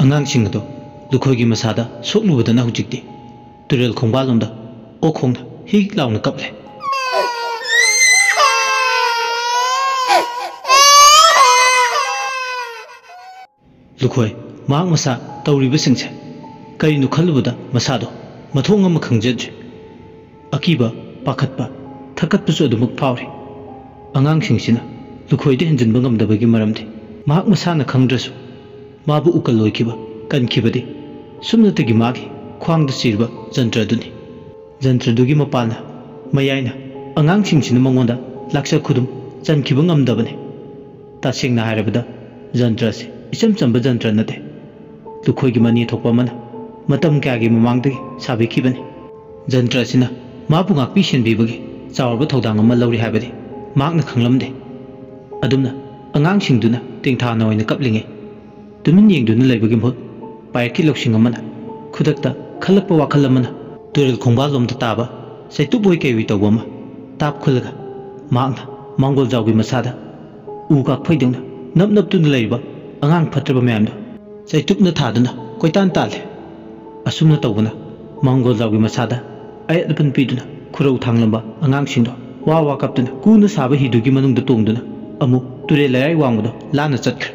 ꯑꯉꯥꯡꯁꯤꯡ ꯑꯗꯣ ꯂꯨꯈꯣꯏꯒꯤ ꯃꯁꯥꯗ ꯁꯣꯛꯂꯨꯕꯗꯅ ꯍꯧꯖꯤꯛꯇꯤ ꯇꯨꯔꯦꯜ ꯈꯣꯡꯕꯥꯜꯂꯣꯝꯗ ꯑꯣꯛꯈꯣꯡꯅ ꯍꯤꯛ ꯂꯥꯎꯅ ꯀꯞꯂꯦ꯫ ꯂꯨꯈꯣꯏ ꯃꯍꯥꯛ ꯃꯁꯥ ꯇꯧꯔꯤꯕꯁꯤꯡꯁꯦ ꯀꯔꯤꯅꯣ ꯈꯜꯂꯨꯕꯗ ꯃꯁꯥꯗꯣ ꯃꯊꯣꯡ ꯑꯃ ꯈꯪꯖꯗ꯭ꯔꯦ꯫ ꯑꯀꯤꯕ, ꯄꯥꯈꯠꯄ, ꯊꯀꯠꯄꯁꯨ ꯑꯗꯨꯃꯛ ꯐꯥꯎꯔꯤ꯫ ꯑꯉꯥꯡꯁꯤꯡꯁꯤꯅ ꯂꯨꯈꯣꯏꯗ ꯍꯦꯟꯖꯤꯟꯕ ꯉꯝꯗꯕꯒꯤ ꯃꯔꯝꯗꯤ ꯃꯍꯥꯛ ꯃꯁꯥꯅ ꯈꯪꯗ꯭ꯔꯁꯨ माबु उकल लोइखिबा कनखिबदि सुमनतगी मागी ख्वांगद चिरबा जंत्रदुनि जंत्रदुगी मपालना मयाइना अंगांगसिंगसिना मंगोंदा लाक्सा खुदुम चनखिबा ngamदबने तासेंगना हायरबदा जंत्रसे इचम चंबा जंत्र नते लुखोइगी मनी थोकपा मना मतम क्यागी ममांगदगी साबिखिबने जंत्रसिना माबु ngakpi senbibagi चावरबा थौदांग अमा लौरि हायबदि माकना खंगलमदे अदुमना अंगांगसिंगदुना तेंथाना ओइना कपलिंगे तुमिन येंगदुना लैबगी महुत पायरकी लौसिंग अमना खुदक्ता खलकपा वाखल अमना तुरेल खोंबालोमदा ताबा सैतुबोय कैवी तौबमा ताप खुलगा माकना मांगोल जाउगी मसादा उगा फैदौना नप नपतुना लैबा अंगांग फत्रबा मयामदो सैतुबना थादुना कोइतान ताले असुमना तौबना मांगोल जाउगी मसादा अयदपन पीदुना खुरौ थांगलंबा अंगांगसिंदो वा वा कपतुना कुना साबा हिदुगी मनुंगदा तोंगदुना अमु तुरेल लैराय वांगबदो लाना चतख्रे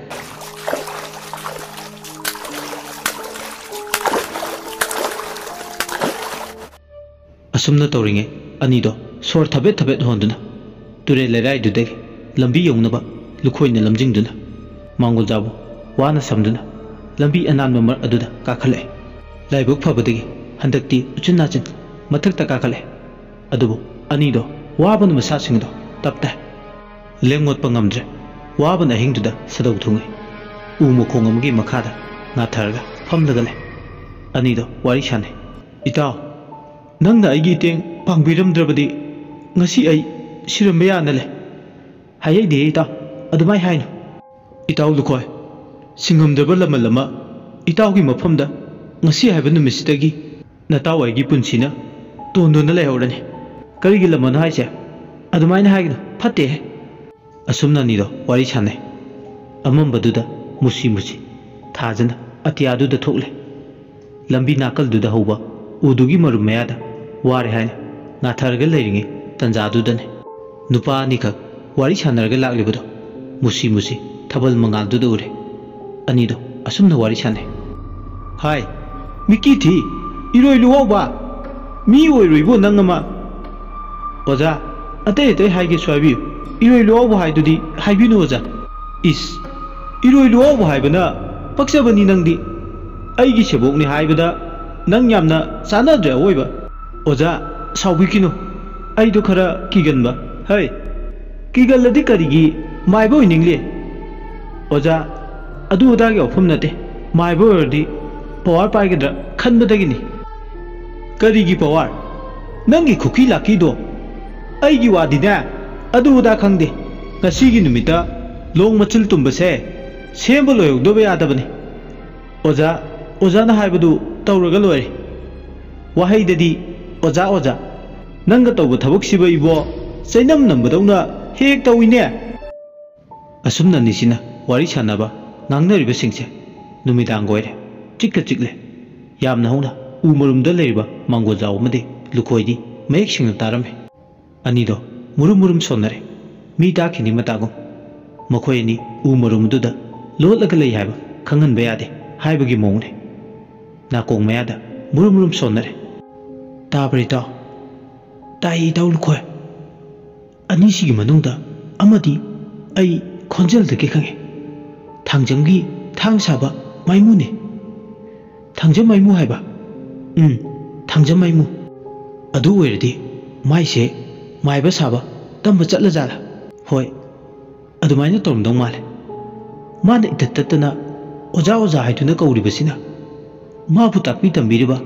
असुमना तौरिंगे अनीदो सोर थबेत थबेत होंदुना तुरेल लैरायदुदगी लंबी यौनबा लुखोइना लमजिंगदुना मांगोल जाबो वाना समदुना लंबी अनानबा मर अदुदा काखले लाइबुक फबदगी हंदक्ति उचुन नाचिन मथक्ता काखले अदुबो अनीदो वाबन मसासिंगदो तपता लेंगोतपा ngamdre वाबन अहिंगदुदा सदौ थुंगे उ मखोंग अमगी मखादा नाथरगा फमदगले अनीदो वारी साने इताव नंगना आइगी तेंग पांगबिरमद्रबदि ngasi ai सिरमबा यानले हायैदे इताव अदुमाय हायनो इताव लुखोय सिंगमद्रबा लमलमा इतावगी मफमदा ngasi हायबा नुमिसिदगी नताव आइगी पुंसिना तोंदोना लेहौरने करिगी लमन हायसे अदुमायना हायगनो फते असुमना नीदो वारी साने अमंबदुदा मुसी मुसी थाजना अतियादुदा थोकले लंबी नाकलदुदा हौबा उदुगी मरुम मयादा वारे हायना नाथरगा लैरिंगे तंजादुदने नुपा अनिखक वारी सानरगा लाक्लिबदो मुसी मुसी थबल मंगालदुदा उरे अनीदो असुमना वारी साने हाय मिकी थी इरोय लुवाबा मी ओइरोइबो नंगमा ओजा अते अते हाइगे स्वाबियु इरोय लुवाबो हाइदुदी हाइबिनु ओजा इस इरोय लुवाबो हाइबना पक्सबनी नंगदी अइगी सेबोकनी हाइबदा नंग यामना चानाद्रे ओइबा ओजा साउबिकिनो अइदो खरा किगनबा हाय किगलदि करिगी माइबो इनिंगले ओजा अदु उदागे ऑफम नते माइबो ओरदि पावर पाइगद्रा खनबदगिनी करिगी पावर नंगी खुकी लाकीदो अइगी वादिना अदु उदा खंगदे ngasiगी नुमिता लोंग मचिल तुंबसे सेंबो लोयदोबे यादबने ओजा ओजाना हाइबदु तौरगा लोरे वाहैददी ओजा ओजा नंगा तौबो थबकसिबा इबो चैनम नंबदौना हेक तौइने असुमना निसिना वारी सानबा ngangnaribasinse नुमिदांग ओइरे चिक्का चिक्ले यामना हौना उमरुमदा लेरिबा मांगोल जाव मदे लुखोइदी मयेक सिंगना तारमे अनीदो मुरुम मुरुम सोनरे मी ताखिनी मतागो मखोयनी उमरुमदुदा लोलगा लई हायबा खंगनबा यादे हायबगी मोंगने नाकोंग मयादा मुरुम मुरुम सोनरे ताबरि ताव ताई ताव लुखोय अनीसिगी मनुंगदा अमदी अई खोंजलदगे खंगे थांजंगी थांग साबा माइमुने थांजम माइमु हायबा थांजम माइमु अदु ओइरदि माइसे माइबा साबा तंबा चटला जाला होय अदुमाइना तोरमदौ माले माना इतत्तना ओजा ओजा हाइदुना कौरिबसिना माबु ताकपि तंबिरिबा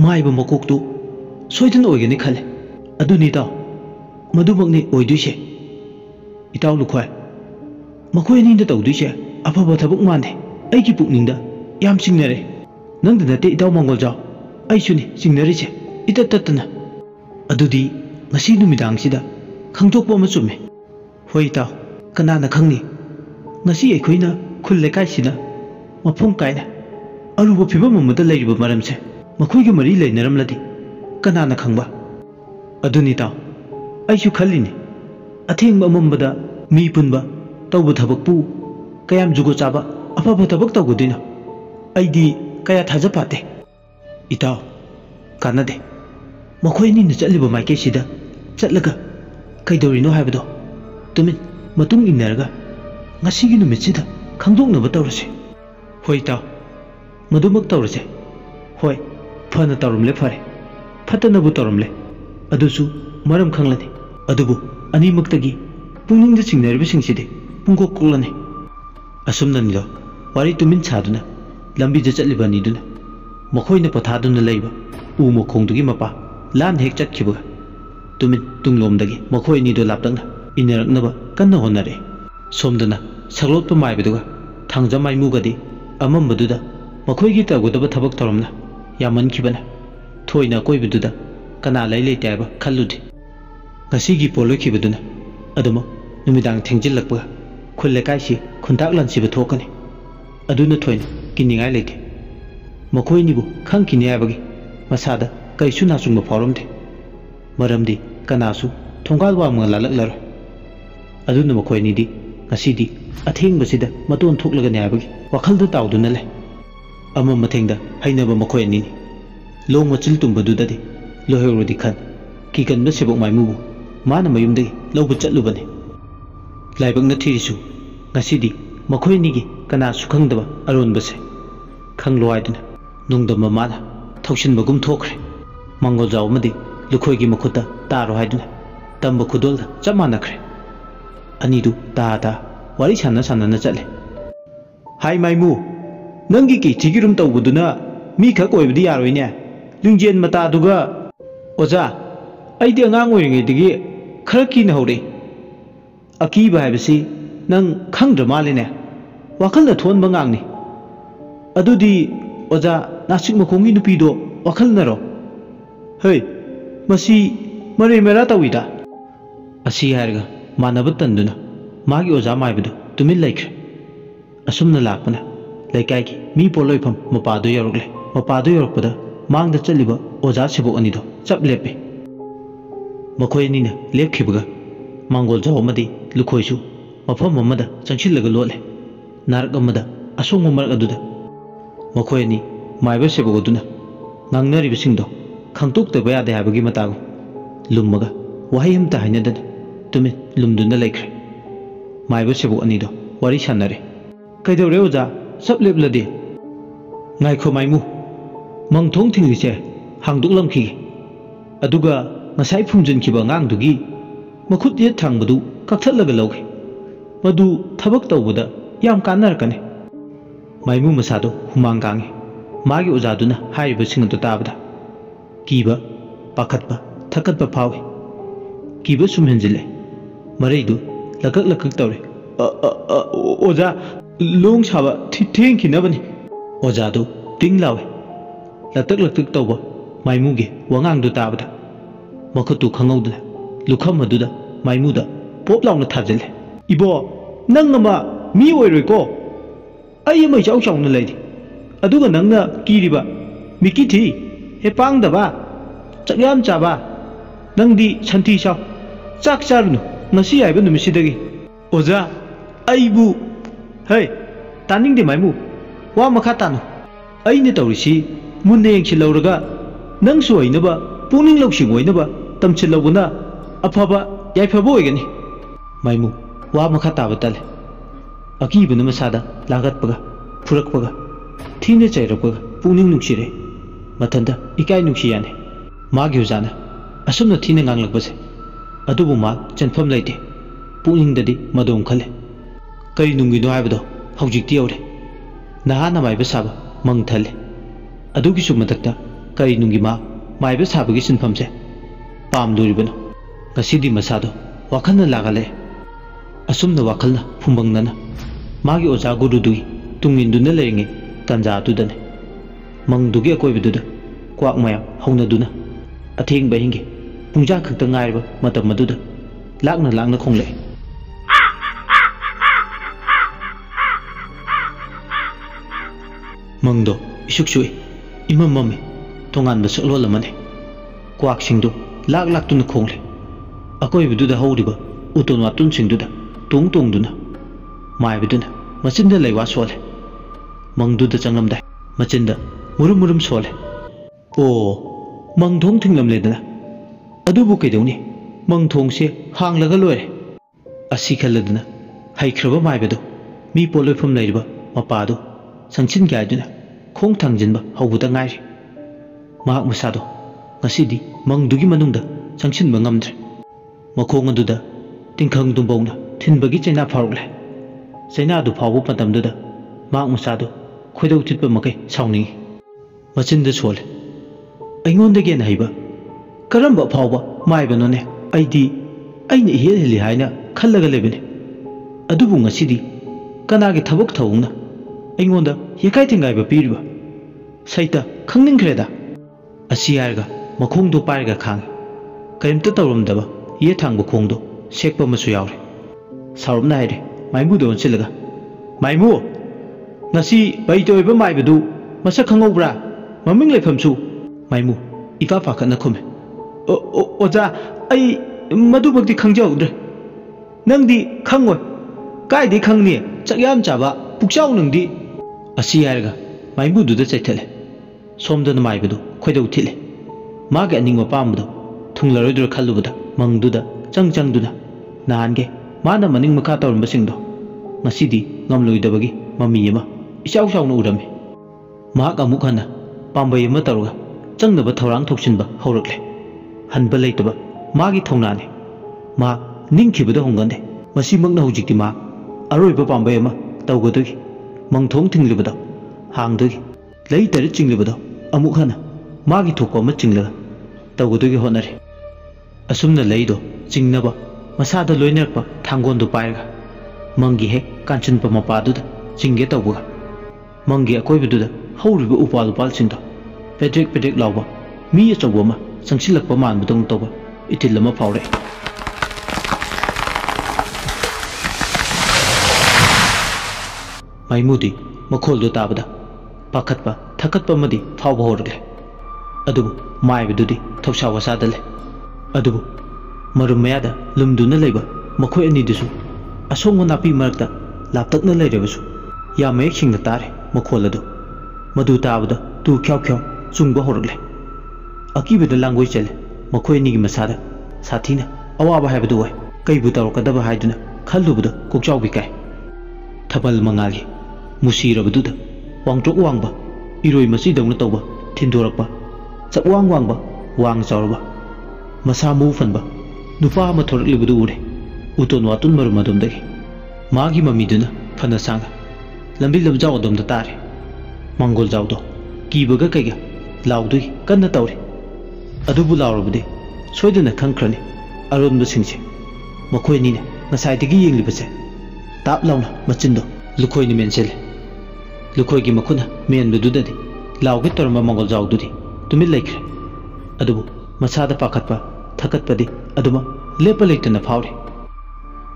माइबा मकोकतु सोइदन ओइगनि खले अदुनि ताव मदुमकनि ओइदुइसे इताव लुखोय मखोयनिंदा तौदुइसे अफबा थबक माने अइगी पुकनिंदा याम सिंगनरे नंगदा नते इताव मंगोल जाव अइसुनि सिंगनरिसे इतत्तना अदुदि ngasi नुमिदांगसिदा खंथोकपा अमा चुमे होय ताव कनाना खंगनि ngasi अखोइना खुल लेकाइसिना मफुंग कायना ꯑꯔꯨꯕ ꯐꯤꯕꯝ ꯑꯃꯗ ꯂꯩꯔꯤꯕ ꯃꯔꯝꯁꯦ ꯃꯈꯣꯏꯒ ꯃꯔꯤ ꯂꯩꯅꯔꯝꯂꯗꯤ ꯀꯅꯥꯅ ꯈꯪꯕ? ꯑꯗꯨꯅꯤ ꯏꯇꯥꯎ, ꯑꯩꯁꯨ ꯈꯜꯂꯤꯅꯤ ꯑꯊꯦꯡꯕ ꯑꯃꯝꯕꯗ ꯃꯤ ꯄꯨꯟꯕ ꯇꯧꯕ ꯊꯕꯛꯄꯨ ꯀꯌꯥꯝ ꯖꯨꯒꯣꯠ ꯆꯥꯕ ꯑꯐꯕ ꯊꯕꯛ ꯇꯧꯒꯗꯣꯏꯅꯣ? ꯑꯩꯗꯤ ꯀꯌꯥ ꯊꯥꯖꯐꯥꯠꯇꯦ꯫ ꯏꯇꯥꯎ, ꯀꯥꯟꯅꯗꯦ꯫ ꯃꯈꯣꯏ ꯑꯅꯤꯅ ꯆꯠꯂꯤꯕ ꯃꯥꯏꯀꯩꯁꯤꯗ ꯆꯠꯂꯒ ꯀꯩꯗꯧꯔꯤꯅꯣ ꯍꯥꯏꯕꯗꯣ ꯇꯨꯃꯤꯟ ꯃꯇꯨꯡ ꯏꯟꯅꯔꯒ ꯉꯁꯤꯒꯤ ꯅꯨꯃꯤꯠꯁꯤꯗ ꯈꯪꯗꯣꯛꯅꯕ ꯇꯧꯔꯁꯤ꯫ ꯍꯣꯏ ꯏꯇꯥꯎ, ꯃꯗꯨꯃꯛ ꯇꯧꯔꯁꯦ꯫ ꯍꯣꯏ, ꯐꯅ ꯇꯧꯔꯝꯂꯦ ꯐꯔꯦ, ꯐꯠꯇꯅꯕꯨ ꯇꯧꯔꯝꯂꯦ ꯑꯗꯨꯁꯨ ꯃꯔꯝ ꯈꯪꯂꯅꯤ꯫ ꯑꯗꯨꯕꯨ ꯑꯅꯤꯃꯛꯇꯒꯤ ꯄꯨꯛꯅꯤꯡꯗ ꯆꯤꯡꯅꯔꯤꯕꯁꯤꯡꯁꯤꯗꯤ ꯄꯨꯡꯀꯣꯛ ꯀꯣꯛꯂꯅꯤ꯫ ꯑꯁꯨꯝꯅꯅꯤꯗꯣ ꯋꯥꯔꯤ ꯇꯨꯃꯤꯟ ꯁꯥꯗꯨꯅ ꯂꯝꯕꯤꯗ ꯆꯠꯂꯤꯕ ꯑꯅꯤꯗꯨꯅ ꯃꯈꯣꯏꯅ ꯄꯣꯊꯥꯗꯨꯅ ꯂꯩꯕ ꯎ ꯃꯈꯣꯡꯗꯨꯒꯤ ꯃꯄꯥ ꯂꯥꯟ ꯍꯦꯛ ꯆꯠꯈꯤꯕꯒ ꯇꯨꯃꯤꯟ ꯇꯨꯡꯂꯣꯝꯗꯒꯤ ꯃꯈꯣꯏ ꯑꯅꯤꯗꯣ ꯂꯥꯞꯇꯛꯅ ꯏꯟꯅꯔꯛꯅꯕ ꯀꯟꯅ ꯍꯣꯠꯅꯔꯛꯏ꯫ ꯁꯣꯝꯗꯅ ꯁꯛꯂꯣꯠꯄ ꯃꯥꯏꯕꯗꯨꯒ ꯊꯥꯡꯖ ꯃꯥꯏꯃꯨꯒꯗꯤ ꯑꯃꯝꯕꯗꯨꯗ ꯃꯈꯣꯏꯒꯤ ꯇꯧꯒꯗꯕ ꯊꯕꯛ ꯊꯧꯔꯝꯅ ꯌꯥꯝꯃꯟꯈꯤꯕꯅ ꯊꯣꯏꯅ ꯑꯀꯣꯏꯕꯗꯨꯗ ꯀꯅꯥ ꯂꯩ ꯂꯩꯇꯦ ꯍꯥꯏꯕ ꯈꯜꯂꯨꯗꯦ꯫ ꯉꯁꯤꯒꯤ ꯄꯣꯠꯂꯣꯏꯈꯤꯕꯗꯨꯅ ꯑꯗꯨꯃꯛ ꯅꯨꯃꯤꯗꯥꯡ ꯊꯦꯡꯖꯤꯜꯂꯛꯄꯒ ꯈꯨꯜ ꯂꯩꯀꯥꯏꯁꯤ ꯈꯨꯟꯇꯥꯛ ꯂꯥꯟꯁꯤꯕ ꯊꯣꯛꯀꯅꯤ꯫ ꯑꯗꯨꯅ ꯊꯣꯏꯅ ꯀꯤꯅꯤꯡꯉꯥꯏ ꯂꯩꯇꯦ꯫ ꯃꯈꯣꯏ ꯑꯅꯤꯕꯨ ꯈꯪꯈꯤꯅꯤ ꯍꯥꯏꯕꯒꯤ ꯃꯁꯥꯗ ꯀꯩꯁꯨ ꯅꯥꯆꯨꯡꯕ ꯐꯥꯎꯔꯝꯗꯦ꯫ ꯃꯔꯝꯗꯤ ꯀꯅꯥꯁꯨ ꯊꯣꯡꯒꯥꯜ ꯋꯥꯡꯃ ꯂꯥꯜꯂꯛꯂꯔꯣꯏ꯫ ꯑꯗꯨꯅ ꯃꯈꯣꯏ ꯑꯅꯤꯗꯤ ꯉꯁꯤꯗꯤ ꯑꯊꯦꯡꯕꯁꯤꯗ ꯃꯇꯣꯟ ꯊꯣꯛꯂꯒꯅꯤ ꯍꯥꯏꯕꯒꯤ ꯋꯥꯈꯜꯗ ꯇꯥꯎꯗꯨꯅ ꯂꯩ꯫ ꯑꯃ ꯃꯊꯦꯡꯗ ꯍꯩꯅꯕ ꯃꯈꯣꯏ ꯑꯅꯤꯅꯤ꯫ ꯂꯣꯡ ꯃꯆꯤꯜ ꯇꯨꯝꯕꯗꯨꯗꯗꯤ ꯂꯣꯏꯍꯧꯔꯗꯤ ꯈꯟ ꯀꯤꯒꯟꯕ ꯁꯦꯕꯣꯛ ꯃꯥꯏꯃꯨꯕꯨ ꯃꯥꯅ ꯃꯌꯨꯝꯗꯒꯤ ꯂꯧꯕ ꯆꯠꯂꯨꯕꯅꯤ꯫ ꯂꯥꯏꯕꯛꯅ ꯊꯤꯔꯤꯁꯨ ꯉꯁꯤꯗꯤ ꯃꯈꯣꯏ ꯑꯅꯤꯒꯤ ꯀꯅꯥꯁꯨ ꯈꯪꯗꯕ ꯑꯔꯣꯟꯕꯁꯦ ꯈꯪꯂꯣ ꯍꯥꯏꯗꯨꯅ ꯅꯨꯡꯗꯝꯕ ꯃꯥꯅ ꯊꯧꯁꯤꯟꯕꯒꯨꯝ ꯊꯣꯛꯈ꯭ꯔꯦ꯫ ꯃꯥꯡꯒꯣꯜꯖꯥꯎ ꯑꯃꯗꯤ ꯂꯨꯈꯣꯏꯒꯤ ꯃꯈꯨꯠꯇ ꯇꯥꯔꯣ ꯍꯥꯏꯗꯨꯅ ꯇꯝꯕ ꯈꯨꯗꯣꯜꯗ ꯆꯞ ꯃꯥꯟꯅꯈ꯭ꯔꯦ꯫ ꯑꯅꯤꯗꯨ ꯇꯥ ꯋꯥꯔꯤ ꯁꯥꯟꯅ ꯆꯠꯂꯦ꯫ ꯍꯥꯏ ꯃꯥꯏꯃꯨ, ꯅꯪꯒꯤ ꯀꯤꯊꯤꯒꯤꯔꯨꯝ ꯇꯧꯕꯗꯨꯅ ꯃꯤꯈꯛ ꯑꯣꯏꯕꯗꯤ ꯌꯥꯔꯣꯏꯅꯦ꯫ ꯂꯤꯡꯖꯦꯟ ꯃꯇꯥꯗꯨꯒ ꯑꯣꯖꯥ, ꯑꯩꯗꯤ ꯑꯉꯥꯡ ꯑꯣꯏꯔꯤꯉꯩꯗꯒꯤ ꯈꯔ ꯀꯤꯅ ꯍꯧꯔꯛꯏ꯫ ꯑꯀꯤꯕ ꯍꯥꯏꯕꯁꯤ ꯅꯪ ꯈꯪꯗ꯭ꯔ ꯃꯥꯜꯂꯦꯅꯦ꯫ ꯋꯥꯈꯜꯅ ꯊꯣꯟꯕ ꯉꯥꯡꯅꯤ꯫ ꯑꯗꯨꯗꯤ ꯑꯣꯖꯥ ꯅꯥꯁꯤꯛ ꯃꯈꯣꯡꯒꯤ ꯅꯨꯄꯤꯗꯣ ꯋꯥꯈꯜꯅꯔꯣ? ꯍꯩ, ꯃꯁꯤ ꯃꯔꯩ ꯃꯔꯥ ꯇꯧꯏꯗ꯫ ꯑꯁꯤ ꯍꯥꯏꯔꯒ ꯃꯥꯟꯅꯕ ꯇꯟꯗꯨꯅ ꯃꯥꯒꯤ ꯑꯣꯖꯥ ꯃꯥꯏꯕꯗꯨ ꯇꯨꯃꯤꯟ ꯂꯩꯈ꯭ꯔꯦ꯫ ꯑꯁꯨꯝꯅ ꯂꯥꯛꯄꯅ ꯂꯩꯀꯥꯏꯒꯤ ꯃꯤ ꯄꯣꯠꯂꯣꯏꯐꯝ ꯃꯄꯥꯗꯨ ꯌꯧꯔꯛꯂꯦ꯫ ꯃꯄꯥꯗꯨ ꯌꯧꯔꯛꯄꯗ ꯃꯥꯡꯗ ꯆꯠꯂꯤꯕ ꯑꯣꯖꯥ ꯁꯦꯕꯣꯛ ꯑꯅꯤꯗꯣ ꯆꯞ ꯂꯦꯞꯄꯦ꯫ ꯃꯈꯣꯏ ꯑꯅꯤꯅ ꯂꯦꯞꯈꯤꯕꯒ ꯃꯥꯡꯒꯣꯜꯖꯥꯎ ꯑꯃꯗꯤ ꯂꯨꯈꯣꯏꯁꯨ ꯃꯐꯝ ꯑꯃꯗ ꯆꯪꯁꯤꯜꯂꯒ ꯂꯣꯠꯂꯦ꯫ ꯅꯥꯔꯛ ꯑꯃꯗ ꯑꯁꯣꯡꯕ ꯃꯔꯛ ꯑꯗꯨꯗ ꯃꯈꯣꯏ ꯑꯅꯤ ꯃꯥꯏꯕ ꯁꯦꯕꯣꯛ ꯑꯗꯨꯅ ꯉꯥꯡꯅꯔꯤꯕꯁꯤꯡꯗꯣ ꯈꯪꯇꯣꯛꯇꯕ ꯌꯥꯗꯦ ꯍꯥꯏꯕꯒꯤ ꯃꯇꯥꯒꯨꯝ ꯂꯨꯝꯃꯒ ꯋꯥꯍꯩ ꯑꯃꯇ ꯍꯥꯏꯅꯗꯅ ꯇꯨꯃꯤꯟ ꯂꯨꯝꯗꯨꯅ ꯂꯩꯈ꯭ꯔꯦ꯫ ꯃꯥꯏꯕ ꯁꯦꯕꯣꯛ ꯑꯅꯤꯗꯣ ꯋꯥꯔꯤ ꯁꯥꯟꯅꯔꯦ꯫ ꯀꯩꯗꯧꯔꯦ ꯑꯣꯖꯥ ꯆꯞ ꯂꯦꯞꯂꯗꯤ? ꯉꯥꯏꯈꯣ ꯃꯥꯏꯃꯨ, ꯃꯪꯊꯣꯡ ꯊꯤꯡꯂꯤꯁꯦ ꯍꯥꯡꯗꯣꯛꯂꯝꯈꯤꯒꯦ꯫ ꯑꯗꯨꯒ ꯉꯁꯥꯏ ꯐꯨꯝꯖꯤꯟꯈꯤꯕ ꯑꯉꯥꯡꯗꯨꯒꯤ ꯃꯈꯨꯠ ꯌꯦꯠ ꯊꯥꯡꯕꯗꯨ ꯀꯛꯊꯠꯂꯒ ꯂꯧꯒꯦ꯫ ꯃꯗꯨ ꯊꯕꯛ ꯇꯧꯕꯗ ꯌꯥꯝ ꯀꯥꯟꯅꯔꯛꯀꯅꯤ꯫ ꯃꯥꯏꯃꯨ ꯃꯁꯥꯗꯣ ꯍꯨꯃꯥꯡ ꯀꯥꯡꯉꯤ꯫ ꯃꯥꯒꯤ ꯑꯣꯖꯥꯗꯨꯅ ꯍꯥꯏꯔꯤꯕꯁꯤꯡ ꯑꯗꯨ ꯇꯥꯕꯗ ꯀꯤꯕ, ꯄꯥꯈꯠꯄ, ꯊꯛꯀꯠꯄ ꯐꯥꯎꯏ꯫ ꯀꯤꯕ ꯁꯨꯝ ꯍꯦꯟꯖꯤꯜꯂꯦ꯫ ꯃꯔꯩꯗꯨ ꯂꯀꯛ ꯂꯀꯛ ꯇꯧꯔꯦ꯫ ꯑꯣꯖꯥ, ꯂꯣꯡ ꯁꯥꯕ ꯊꯦꯡꯈꯤꯅꯕꯅꯤ꯫ ꯑꯣꯖꯥꯗꯨ ꯇꯤꯡ ꯂꯥꯎꯏ꯫ ꯂꯛꯇꯛ ꯂꯛꯇꯛ ꯇꯧꯕ ꯃꯥꯏꯃꯨꯒꯤ ꯋꯥꯉꯥꯡꯗꯨ ꯇꯥꯕꯗ ꯃꯈꯨꯠꯇꯨ ꯈꯪꯍꯧꯗꯅ ꯂꯨꯈꯝ ꯑꯗꯨꯗ ꯃꯥꯏꯃꯨꯗ ꯄꯣꯞ ꯂꯥꯎꯅ ꯊꯥꯖꯤꯜꯂꯦ꯫ ꯏꯕꯣ, ꯅꯪ ꯑꯃ ꯃꯤ ꯑꯣꯏꯔꯣꯏꯀꯣ? ꯑꯩ ꯑꯃ ꯏꯆꯥꯎ ꯆꯥꯎꯅ ꯂꯩꯔꯤ, ꯑꯗꯨꯒ ꯅꯪꯅ ꯀꯤꯔꯤꯕ ꯃꯤꯀꯤ ꯊꯤ, ꯍꯦꯄꯥꯡꯗꯕ, ꯆꯥꯛꯌꯥꯝ ꯆꯥꯕ, ꯅꯪꯗꯤ ꯁꯟꯊꯤ ꯆꯥꯎ, ꯆꯥꯛ ꯆꯥꯔꯨꯅꯨ ꯉꯁꯤ ꯍꯥꯏꯕ ꯅꯨꯃꯤꯠꯁꯤꯗꯒꯤ꯫ ꯑꯣꯖꯥ, ꯑꯩꯕꯨ… ꯍꯩ, ꯇꯥꯅꯤꯡꯗꯦ ꯃꯥꯏꯃꯨ, ꯋꯥ ꯃꯈꯥ ꯇꯥꯅꯨ꯫ ꯑꯩꯅ ꯇꯧꯔꯤꯁꯤ ꯃꯨꯟꯅ ꯌꯦꯡꯁꯤꯜꯍꯧꯔꯒ ꯅꯪꯁꯨ ꯑꯣꯏꯅꯕ ꯄꯨꯛꯅꯤꯡ ꯂꯧꯁꯤꯡ ꯑꯣꯏꯅꯕ ꯇꯝꯁꯤꯜꯍꯧꯕꯅ ꯑꯐꯕ ꯌꯥꯏꯐꯕ ꯑꯣꯏꯒꯅꯤ꯫ ꯃꯥꯏꯃꯨ ꯋꯥ ꯃꯈꯥ ꯇꯥꯕ ꯇꯜꯂꯦ꯫ ꯑꯀꯤꯕꯅ ꯃꯁꯥꯗ ꯂꯥꯡꯒꯠꯄꯒ ꯐꯨꯔꯛꯄꯒ ꯊꯤꯅ ꯆꯩꯔꯛꯄꯒ ꯄꯨꯛꯅꯤꯡ ꯅꯨꯡꯁꯤꯔꯦ꯫ ꯃꯊꯟꯇ ꯏꯀꯥꯏ ꯅꯨꯡꯁꯤ ꯌꯥꯅꯤ ꯃꯥꯒꯤ ꯑꯣꯖꯥꯅ ꯑꯁꯨꯝꯅ ꯊꯤꯅ ꯉꯥꯡꯂꯛꯄꯁꯦ꯫ ꯑꯗꯨꯕꯨ ꯃꯥ ꯆꯟꯐꯝ ꯂꯩꯇꯦ꯫ ꯄꯨꯛꯅꯤꯡꯗꯗꯤ ꯃꯗꯣꯝ ꯈꯜꯂꯦ꯫ ꯀꯔꯤ ꯅꯨꯡꯒꯤꯅꯣ ꯍꯥꯏꯕꯗꯣ ꯍꯧꯖꯤꯛꯇꯤ ꯌꯧꯔꯦ꯫ ꯅꯍꯥꯅ ꯃꯥꯏꯕ ꯁꯥꯕ ꯃꯪ ꯊꯜꯂꯦ꯫ ꯑꯗꯨꯒꯤꯁꯨ ꯃꯊꯛꯇ ꯀꯔꯤ ꯅꯨꯡꯒꯤ ꯃꯥ ꯃꯥꯏꯕ ꯁꯥꯕꯒꯤ ꯁꯤꯟꯐꯝꯁꯦ ꯄꯥꯝꯂꯨꯔꯤꯕꯅꯣ? ꯉꯁꯤꯗꯤ ꯃꯁꯥꯗꯣ ꯋꯥꯈꯜꯅ ꯂꯥꯒꯠꯂꯛꯑꯦ꯫ ꯑꯁꯨꯝꯅ ꯋꯥꯈꯜꯅ ꯐꯨꯝꯕꯪꯅꯅ ꯃꯥꯒꯤ ꯑꯣꯖꯥ ꯒꯨꯔꯨꯗꯨꯒꯤ ꯇꯨꯡꯏꯟꯗꯨꯅ ꯂꯩꯔꯤꯉꯩ ꯇꯥꯟꯖꯥ ꯑꯗꯨꯗꯅꯦ ꯃꯪꯗꯨꯒꯤ ꯑꯀꯣꯏꯕꯗꯨꯗ ꯀ꯭ꯋꯥꯛ ꯃꯌꯥꯝ ꯍꯧꯅꯗꯨꯅ ꯑꯊꯦꯡꯕ ꯑꯍꯤꯡꯒꯤ ꯄꯨꯡꯖꯥ ꯈꯛꯇ ꯉꯥꯏꯔꯕ ꯃꯇꯝ ꯑꯗꯨꯗ ꯂꯥꯛꯅ ꯈꯣꯡꯂꯛꯑꯦ꯫ ꯃꯪꯗꯣ isuk sui imam mami tongan ba saklo lamane kwak singdu lak lak tun khongle akoi bidu da hawriba uton watun singdu da tung tung duna mai bidu na machinda leiwa sole mangdu da changlam dai machinda murum murum sole o mang thong thinglam le dana adubu kaidawni mang thong se hanglaga loire asi khaladuna haikraba mai bidu mi polofum leiriba mapadu sangchin gaiduna khong thangjinba hawbuda ngairi mahak masado ngasidi mangdugi manungda sangchinba ngamdre makhong aduda tingkhang dumbongna thinbagi chaina pharukle chaina du phawu patamduda mahak masado khoidau titpa makai sauni machinda sole aingonda na haiba karamba phawba maibanone aidi aina hel heli haina khallaga lebine adubu ngasidi kanagi thabuk thawungna aingonda yekai tingai piriba saita khangningreda asi yarga makhongdo pairga khang karimta tawramdaba ye thangbu khongdo sekpa masu yawre sarumna haire maimu do onsilaga maimu ngasi baitoiba maibadu masak khangobra maming leifamsu maimu ifa pakhatna khume oja ai madubakti khangjawdre nangdi khangoi kaidi khangni chakyam chaba pukchaw nangdi asi yarga maimu duda chaithale somdana maibadu khoidau thile mage aningwa pambudo thunglaroidra khalubada mangduda changduna nahange mana maning makha tawramba singdo ngasidi ngamloidabagi mami ama ichaw chawna urame mahak amuk hana pambai ama tawrga changnaba thawrang thoksinba haurakle hanba leitaba magi thongnane ma ningkhibada hongande masi makna hojikti ma aroiba pambai ama tawgadogi mangthong thinglibada hangdogi leitare chinglibada amuk hana magi thokpa ama chinglaga tawgadogi honare asumna leido chingnaba masada loinerpa thangondu pairga mangi he kanchinpa mapaduda chingge tawbuga mangi akoibaduda hawriba upal singdo pedek lauba mi achawba ma sangsilakpa manbudong tawba itil ama phawre maimudi makholdo tabada pakhatpa thakatpa madi phawba horgle adubu maibadudi thawsawa sadale adubu marum mayada lumduna leiba makhoi ani disu asongo napi marakta laptakna leirebasu ya mayek singna tare makholadu madu tabada tu kyaw chungba horgle akibada langoi chele makhoi ni gi masada sathina awaba haibadu wai kaibu tawkadaba haiduna khallubada kokchaw bi kai thabal mangali musirabaduda wangtok wangba iroi masi dawna tawba thindorakpa chapwang wangba wang chawrba masa mu fanba nupa ama thoraklibadu ure uton watun marum adomdagi magi mamiduna phana sanga lambi lamjaw adomda tare mangol jawdo kibaga kaiga laudui kanna tawre adubu laurabudi soidana khangkrani aronba singse makhoi ni ngasai digi yenglibase tap launa machindo lukhoi ni mensele lukhoi gi makhuna menbududadi lauge torma mangol jawdudi tumil laikre adubu masada pakhatpa thakatpadi aduma lepa leitana phawre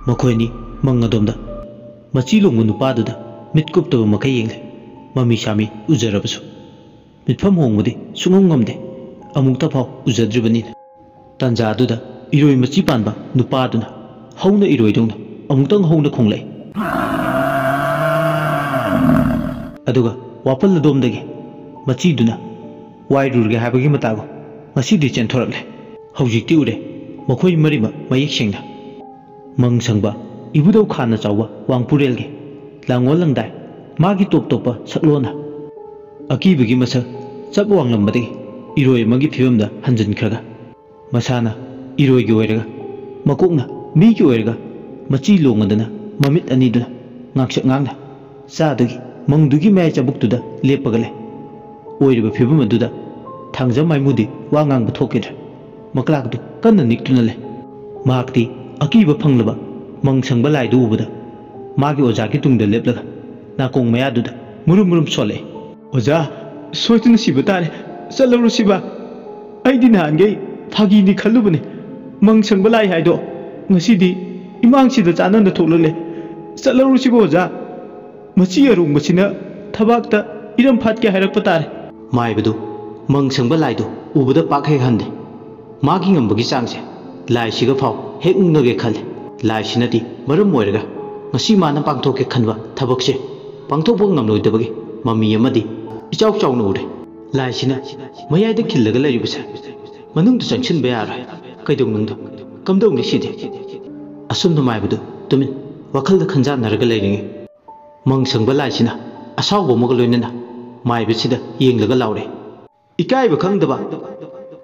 makhoi ni mangadomda machi longu nupaduda mitkuptaba makai yengle mami sami ujarabasu mitfam hongmudi sungom ngamde amukta phaw ujadribani tanjaduda iroi machi panba nupaduna hauna iroidongna amuktang hauna khonglai aduga wapal domdagi machiduna wairurge habagi matago ngasidi chenthorale hojikti ure makhoi marima mayek sengna mangsangba ibudau khana chawba wangpurelge langol langdai magi top topa saklona akibagi masa chap wanglambadi iroi magi phibamda hanjin khraga masana iroi gi oiraga makokna mi gi oiraga machi longadana mamit aniduna ngaksak ngangna sadagi mangdugi mai chabuktuda lepagale oiriba phibam aduda thangja maimudi wangang thokidra maklakdu kanna niktunale mahakti akiba phanglaba mangsangba laidu ubada magi ojaki tungda leplaga nakong mayaduda murum sole oja soituna siba tare chalaru siba aidi nahangai phagi ni khallubane mangsangba lai haido ngasidi imangsida chananda thoklale chalaru siba oja machi arung masina thabakta Iram फाट के हैरक पतारे माइबदु मंग संग लाइदो उबद पाक हे हंदे मागी ngambagi changse lai siga phau hek nungge khale lai sinati maram moiraga ngasi mana pangthoke khanwa thabakse pangthok bong namloi debagi mami amadi ichau chau nure lai sina mayai de khillaga lai ribsa manung du changsin be ara kaidong nungda kamdong ni sidi asum no maibdu tumin wakhal da khanja naraga lai ringi mang sangba lai sina asaw bo moga loinana maibe sida yenglaga laure ikai ba khangdaba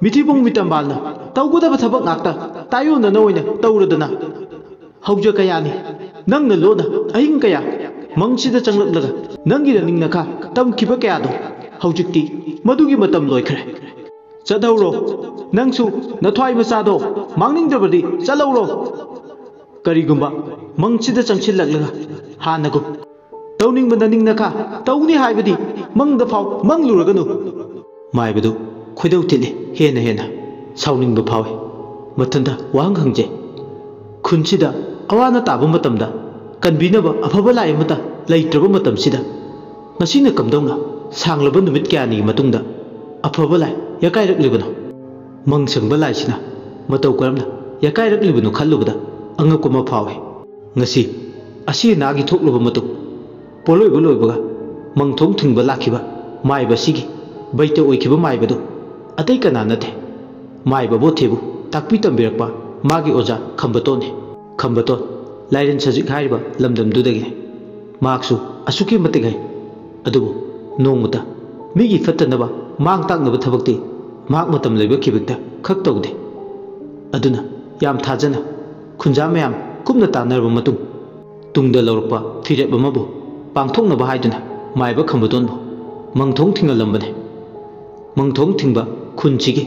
मिथिबुंग मितंबालना तौगदब थबक नाक्ता तायोन नोइना तौरदना हौज कयानि नंग न लोना अहिंग कया मंगसिदा चंगलगलगा नंगी running नखा तमखिब कयादो हौजिक्ति मदुगी मतम लोइखरे चदौरो नंगसु नथवाई मसादो मांगनिंगदबदि चलौरो करिगुंबा मंगसिदा चंगसिलगलगा हानगु तौनिंग मननिंग नखा तौनी हाइबदि मंगद फाव मंगलुरगनु माइबदु खुदौ तिले हेना हेना साउनिंग फावे मथंदा वांग हंजे खुनसिदा अवाना ताबो मतमदा कनबिनब अफब लाय मता लैत्रब मतमसिदा ngasina kamdonga sanglaba numit kyani matungda afaba lai yakairak libano mangsangba lai sina matau karamna yakairak libano khallubada angakuma phawe ngasi asi nagi thokluba matu poloi boloi mangthong thingba lakhiba maiba sigi baita oikiba maibado अतई कना नथे माइबा बोथेबु ताकपी तंबिरकपा मागी ओजा खंबतोने खंबतो लाइरन सजिक हाइबा लमदम दुदगी माकसु असुकी मतिक है अदुबु नोंगमुता मिगी फत्तनबा मांग ताकनबा थबक्ति माक मतम लेबा खिबिकता खक तौदे अदुना याम थाजना खुंजा मयाम कुमना तानरबा मतुंग तुंगदा लौरकपा फिरेब अमबु पांगथोंनबा हाइदुना माइबा खंबतोनबु मंगथोंग थिंगलमबने मंगथोंग थिंगबा खुनचिगी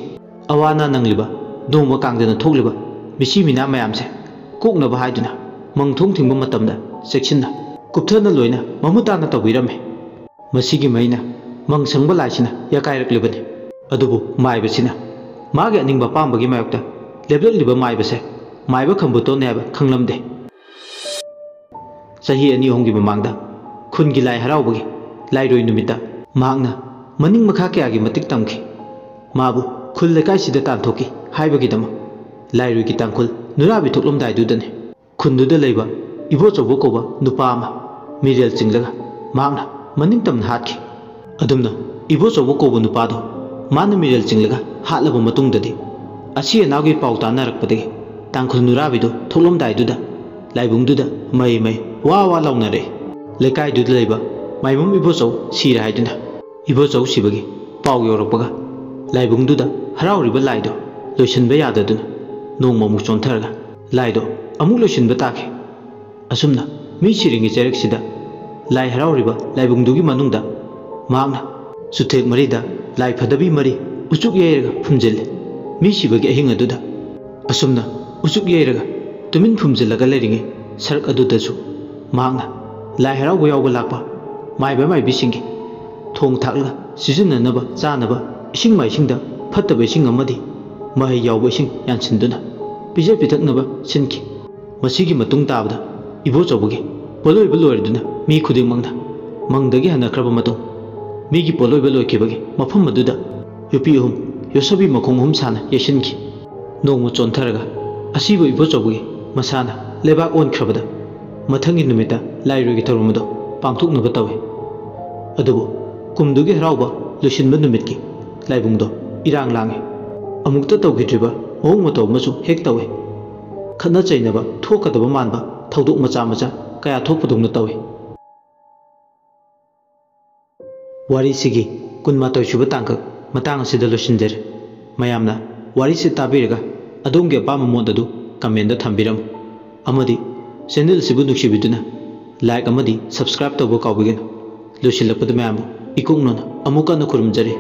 अवाना नंगलिबा दोंगमा कांगदना थोगलिबा मिसी मिना मयामसे कोकनबा हाइदुना मंगथोंग थिंगबा मतमदा सेक्शनना कुपथना लोइना ममुताना तबिरमे मसिगी मैना मंगसंगबा लाइसिना याकाइरकलिबने अदुबु माइबसिना मागे अनिंगबा पांबगी मायक्ता लेबललिबा माइबसे माइबा खंबुतोने हाबा खंगलमदे सही अनि होंगी ममांगदा खुनगी लाई हराउबगी लाइरोइ नुमिता मांगना मनिंग मखा कयागी मतिक तमखि माबु खुल लेकाइसिदा तांथोकी हाइबगिदम लाइरुगी तांखुल नुराबि थोकलमदाइदुदने खुनदुदा लेबा इबो चौबो कोबा नुपा अमा मिरेल चिंगलगा मांगना मनिंग तमन हातखि अदुमना इबो चौबो कोबो नुपादो माना मिरेल चिंगलगा हातलबा मतुंगददि असि अनाउगी पाउ तानरकपदगी तांखुल नुराबिदो थोकलमदाइदुदा लाइबुंगदुदा मई मई वा वा लाउनरे लेकाइदुदा लेबा माइमुम इबो चौ सिरा हाइदुना इबो चौ सिबगी पाउ योरकपगा लाइबुंगदुदा हराउरिबा लाइदो लोइसनबा याददुना नोंममु चोंथरगा लाइदो अमुक लोइसनबा ताखे असुमना मी सिरिंगी चेरकसिदा लाई हराउरिबा लाइबुंगदुगी मनुंगदा मांगना सुथेक मरिदा लाई फदबी मरि उचुक येरगा फुमजिल मी सिबगी अहिंग अदुदा असुमना उचुक येरगा तुमिन फुमजिलगा लेरिंगे सरक अदुदसु मांगना लाई हराउबा यावबा लाकपा माइबा माइबिसिंगी थोंग थाकलगा सिजुननबा चानबा इसिंग माइसिंगदा फत्तबा इसिंग अमदि महै यावबा इसिंग यानसिनदुना पिजे पिथकनबा सिनखि मसिगी मतुंग ताबदा इबो चौबगी पोलोइबा लोइरदुना मी खुदिंगमंगना मंगदगी हनख्रबा मतुंग मीगी पोलोइबा लोइखिबगी मफम अदुदा युपी हुम योसबी मखोंग हुम साना येसिनखि नोंगमु चोंथरगा असिबो इबो चौबगी मसाना लेबाक ओनख्रबदा मथंगी नुमिता लाइरोगी थरुमदो पांथोकनबा तवे अदुबो कुमदुगी हराउबा लोइसिनबा नुमितकी लाइबुंगदो इरांग लांगे अमुक्ता तौगिद्रिबा मौंग मतौ मसु हेक तवे खतना चैनबा थोकदबा मानबा थौदोक मचा मचा कया थोकपदुंगना तवे वारीसिगी कुनमातोय सुबा तांकक matang asida losinjere mayamna warisi tabiraga adonge apama mod adu comment da thambiram amadi channel sibu nuksibiduna like amadi subscribe tawba kawbigen losilapad mayam ikungnon amuka na kurumjare